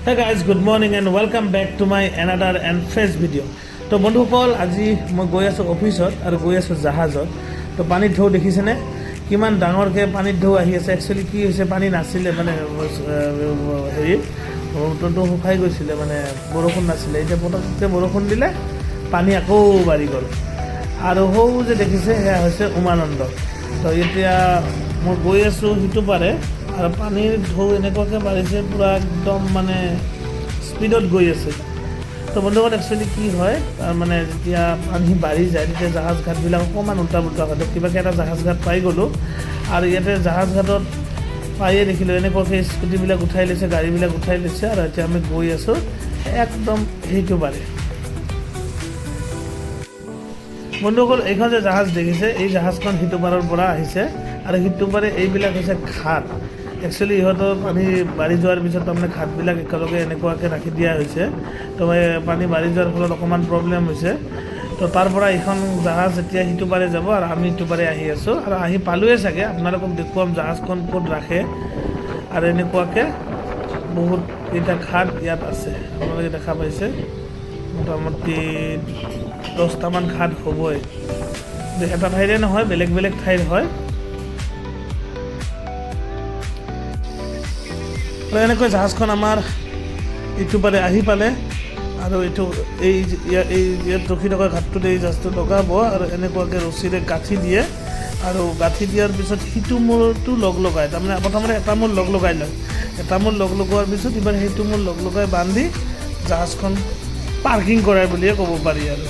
Hey guys, good morning and welcome back to my another and fresh video. তো বন্ধুসকল আজি মই গৈ আছোঁ অফিচত আৰু গৈ আছোঁ জাহাজত। তো পানীত ঢৌ দেখিছেনে কিমান ডাঙৰকৈ পানীত ঢৌ আহি আছে। একচুৱেলি কি হৈছে পানী নাছিলে মানে হেৰি ব্ৰহ্মপুত্ৰটো শুকাই গৈছিলে মানে বৰষুণ নাছিলে। এতিয়া পটককৈ বৰষুণ দিলে পানী আকৌ বাঢ়ি গ'ল আৰু সৌ যে দেখিছে সেয়া হৈছে উমানন্দ। তো এতিয়া মই গৈ আছোঁ সিটো পাৰে আৰু পানীৰ ঢৌ এনেকুৱাকৈ বাঢ়িছে পূৰা একদম মানে স্পীডত গৈ আছে। তো বন্ধুসকল একচুৱেলি কি হয় মানে যেতিয়া পানী বাঢ়ি যায় তেতিয়া জাহাজ ঘাটবিলাক অকণমান উল্টা পুল্টা হয়। তো কিবাকৈ এটা জাহাজ ঘাট পাই গ'লোঁ আৰু ইয়াতে জাহাজ ঘাটত পায়ে দেখিলোঁ এনেকুৱাকৈ স্কুটিবিলাক উঠাই লৈছে, গাড়ীবিলাক উঠাই লৈছে আৰু এতিয়া আমি গৈ আছোঁ একদম সেইটো পাৰে। বন্ধুসকল এইখন যে জাহাজ দেখিছে এই জাহাজখন সিটো পাৰৰ পৰা আহিছে আৰু সিটো পাৰে এইবিলাক হৈছে ঘাট। একচুৱেলি ইহঁতৰ পানী বাঢ়ি যোৱাৰ পিছত তাৰমানে ঘাটবিলাক একেলগে এনেকুৱাকৈ ৰাখি দিয়া হৈছে। তো পানী বাঢ়ি যোৱাৰ ফলত অকণমান প্ৰব্লেম হৈছে। তো তাৰ পৰা এইখন জাহাজ এতিয়া সিটো পাৰে যাব আৰু আমি ইটো পাৰে আহি আছোঁ আৰু আহি পালোঁৱে চাগে। আপোনালোকক দেখুৱাম জাহাজখন ক'ত ৰাখে আৰু এনেকুৱাকৈ বহুত কেইটা ঘাট ইয়াত আছে আপোনালোকে দেখা পাইছে। মোটামুটি 10টামান ঘাট হ'বই, এটা ঠাইৰে নহয় বেলেগ বেলেগ ঠাইৰ হয়। আৰু এনেকৈ জাহাজখন আমাৰ ইটো পাৰে আহি পালে আৰু এইটো ইয়াত ৰখি থকা ঘাটটোত এই জাহাজটো লগাব আৰু এনেকুৱাকৈ ৰছীৰে গাঁঠি দিয়ে আৰু গাঁঠি দিয়াৰ পিছত সিটো মূৰটো লগ লগায়। তাৰমানে প্ৰথমতে এটা মূৰ লগ লগাই লয়, এটা মূৰ লগ লগোৱাৰ পিছত এইবাৰ সেইটো মূৰ লগ লগাই বান্ধি জাহাজখন পাৰ্কিং কৰাই বুলিয়ে ক'ব পাৰি আৰু।